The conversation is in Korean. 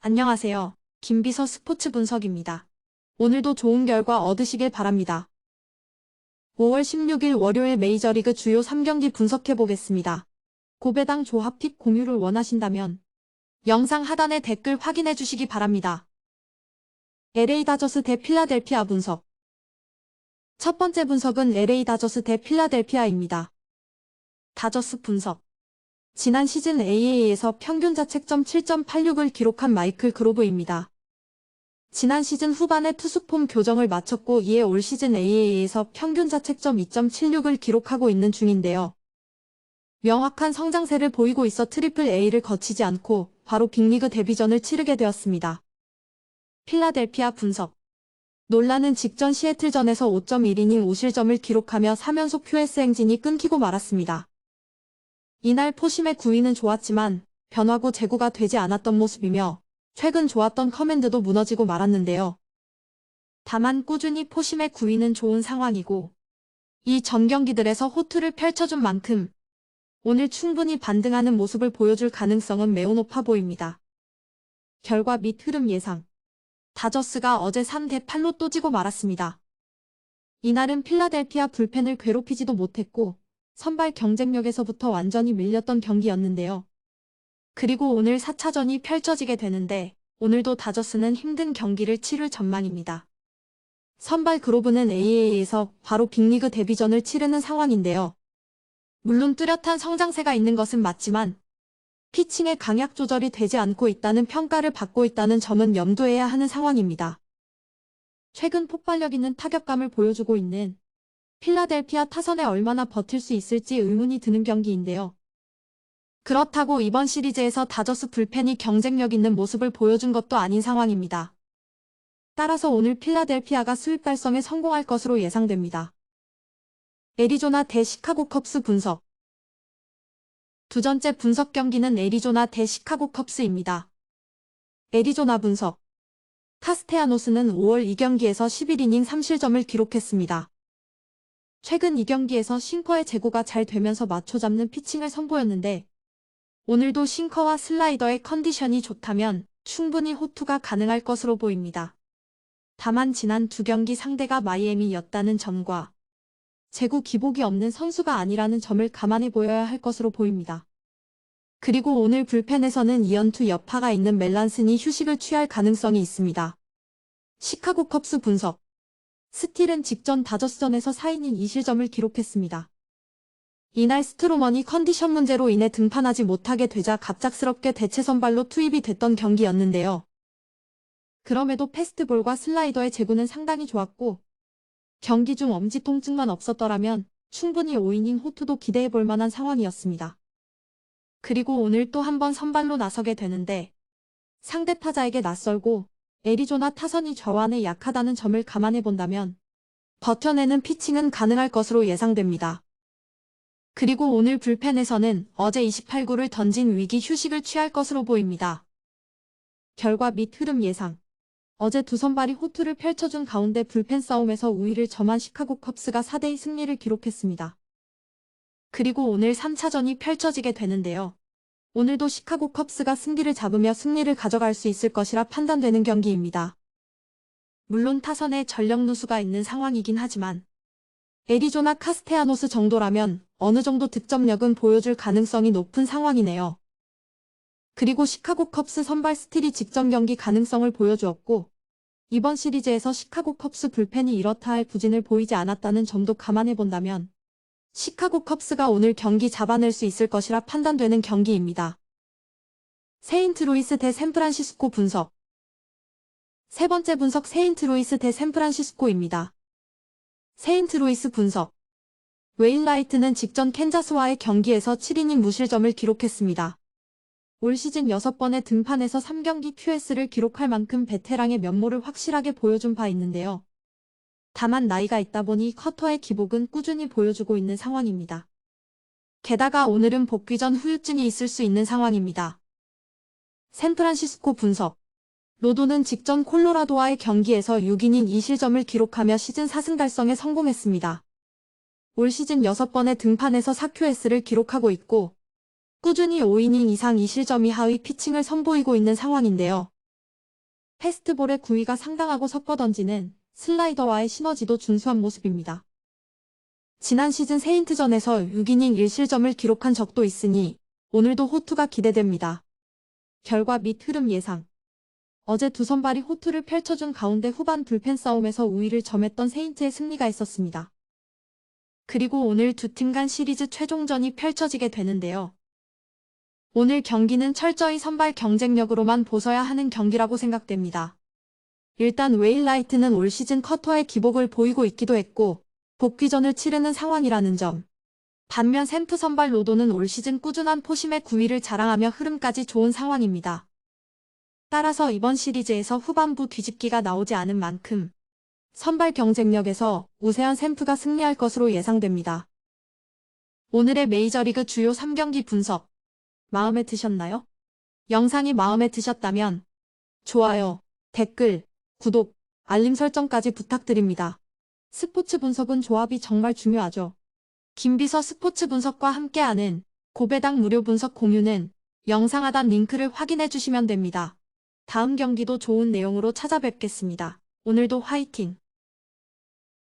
안녕하세요. 김비서 스포츠 분석입니다. 오늘도 좋은 결과 얻으시길 바랍니다. 5월 16일 월요일 메이저리그 주요 3경기 분석해보겠습니다. 고배당 조합 팁 공유를 원하신다면 영상 하단에 댓글 확인해 주시기 바랍니다. LA 다저스 대 필라델피아 분석. 첫 번째 분석은 LA 다저스 대 필라델피아입니다. 다저스 분석. 지난 시즌 AA에서 평균 자책점 7.86을 기록한 마이클 그로브입니다. 지난 시즌 후반에 투수폼 교정을 마쳤고 이에 올 시즌 AA에서 평균 자책점 2.76을 기록하고 있는 중인데요. 명확한 성장세를 보이고 있어 트리플 A를 거치지 않고 바로 빅리그 데뷔전을 치르게 되었습니다. 필라델피아 분석. 논란은 직전 시애틀전에서 5.1이닝 5실점을 기록하며 3연속 QS 행진이 끊기고 말았습니다. 이날 포심의 구위는 좋았지만 변화구 제구가 되지 않았던 모습이며 최근 좋았던 커맨드도 무너지고 말았는데요. 다만 꾸준히 포심의 구위는 좋은 상황이고 이 전 경기들에서 호투를 펼쳐준 만큼 오늘 충분히 반등하는 모습을 보여줄 가능성은 매우 높아 보입니다. 결과 및 흐름 예상. 다저스가 어제 3대8로 또 지고 말았습니다. 이날은 필라델피아 불펜을 괴롭히지도 못했고 선발 경쟁력에서부터 완전히 밀렸던 경기였는데요. 그리고 오늘 4차전이 펼쳐지게 되는데 오늘도 다저스는 힘든 경기를 치를 전망입니다. 선발 그로브는 AA에서 바로 빅리그 데뷔전을 치르는 상황인데요. 물론 뚜렷한 성장세가 있는 것은 맞지만 피칭의 강약 조절이 되지 않고 있다는 평가를 받고 있다는 점은 염두해야 하는 상황입니다. 최근 폭발력 있는 타격감을 보여주고 있는 필라델피아 타선에 얼마나 버틸 수 있을지 의문이 드는 경기인데요. 그렇다고 이번 시리즈에서 다저스 불펜이 경쟁력 있는 모습을 보여준 것도 아닌 상황입니다. 따라서 오늘 필라델피아가 수입 달성에 성공할 것으로 예상됩니다. 애리조나 대 시카고 컵스 분석. 두 번째 분석 경기는 애리조나 대 시카고 컵스입니다. 애리조나 분석. 카스테야노스는 5월 2경기에서 11이닝 3실점을 기록했습니다. 최근 2경기에서 싱커의 제구가 잘 되면서 맞춰 잡는 피칭을 선보였는데 오늘도 싱커와 슬라이더의 컨디션이 좋다면 충분히 호투가 가능할 것으로 보입니다. 다만 지난 두 경기 상대가 마이애미였다는 점과 제구 기복이 없는 선수가 아니라는 점을 감안해 보여야 할 것으로 보입니다. 그리고 오늘 불펜에서는 2연투 여파가 있는 멜란슨이 휴식을 취할 가능성이 있습니다. 시카고 컵스 분석. 스틸은 직전 다저스전에서 4이닝 2실점을 기록했습니다. 이날 스트로먼이 컨디션 문제로 인해 등판하지 못하게 되자 갑작스럽게 대체 선발로 투입이 됐던 경기였는데요. 그럼에도 패스트볼과 슬라이더의 제구는 상당히 좋았고 경기 중 엄지 통증만 없었더라면 충분히 5이닝 호투도 기대해볼 만한 상황이었습니다. 그리고 오늘 또 한 번 선발로 나서게 되는데 상대 타자에게 낯설고 애리조나 타선이 좌완에 약하다는 점을 감안해본다면 버텨내는 피칭은 가능할 것으로 예상됩니다. 그리고 오늘 불펜에서는 어제 28구를 던진 위기 휴식을 취할 것으로 보입니다. 결과 및 흐름 예상. 어제 두 선발이 호투를 펼쳐준 가운데 불펜 싸움에서 우위를 점한 시카고 컵스가 4대2 승리를 기록했습니다. 그리고 오늘 3차전이 펼쳐지게 되는데요. 오늘도 시카고 컵스가 승기를 잡으며 승리를 가져갈 수 있을 것이라 판단되는 경기입니다. 물론 타선에 전력 누수가 있는 상황이긴 하지만 애리조나 카스테야노스 정도라면 어느 정도 득점력은 보여줄 가능성이 높은 상황이네요. 그리고 시카고 컵스 선발 스틸이 직전 경기 가능성을 보여주었고 이번 시리즈에서 시카고 컵스 불펜이 이렇다 할 부진을 보이지 않았다는 점도 감안해본다면 시카고 컵스가 오늘 경기 잡아낼 수 있을 것이라 판단되는 경기입니다. 세인트루이스 대 샌프란시스코 분석. 세 번째 분석 세인트루이스 대 샌프란시스코입니다. 세인트루이스 분석. 웨인라이트는 직전 캔자스와의 경기에서 7이닝 무실점을 기록했습니다. 올 시즌 6번의 등판에서 3경기 QS를 기록할 만큼 베테랑의 면모를 확실하게 보여준 바 있는데요. 다만 나이가 있다 보니 커터의 기복은 꾸준히 보여주고 있는 상황입니다. 게다가 오늘은 복귀 전 후유증이 있을 수 있는 상황입니다. 샌프란시스코 분석. 로도는 직전 콜로라도와의 경기에서 6이닝 2실점을 기록하며 시즌 4승 달성에 성공했습니다. 올 시즌 6번의 등판에서 4QS를 기록하고 있고 꾸준히 5이닝 이상 2실점 이하의 피칭을 선보이고 있는 상황인데요. 패스트볼의 구위가 상당하고 섞어 던지는 슬라이더와의 시너지도 준수한 모습입니다. 지난 시즌 세인트전에서 6이닝 1실점을 기록한 적도 있으니 오늘도 호투가 기대됩니다. 결과 및 흐름 예상. 어제 두 선발이 호투를 펼쳐준 가운데 후반 불펜 싸움에서 우위를 점했던 세인트의 승리가 있었습니다. 그리고 오늘 두 팀 간 시리즈 최종전이 펼쳐지게 되는데요. 오늘 경기는 철저히 선발 경쟁력으로만 보서야 하는 경기라고 생각됩니다. 일단 웨일라이트는 올 시즌 커터의 기복을 보이고 있기도 했고 복귀전을 치르는 상황이라는 점. 반면 샘프 선발 로도는 올 시즌 꾸준한 포심의 구위를 자랑하며 흐름까지 좋은 상황입니다. 따라서 이번 시리즈에서 후반부 뒤집기가 나오지 않은 만큼 선발 경쟁력에서 우세한 샘프가 승리할 것으로 예상됩니다. 오늘의 메이저리그 주요 3경기 분석 마음에 드셨나요? 영상이 마음에 드셨다면 좋아요, 댓글, 구독, 알림 설정까지 부탁드립니다. 스포츠 분석은 조합이 정말 중요하죠. 김비서 스포츠 분석과 함께하는 고배당 무료 분석 공유는 영상 하단 링크를 확인해 주시면 됩니다. 다음 경기도 좋은 내용으로 찾아뵙겠습니다. 오늘도 화이팅!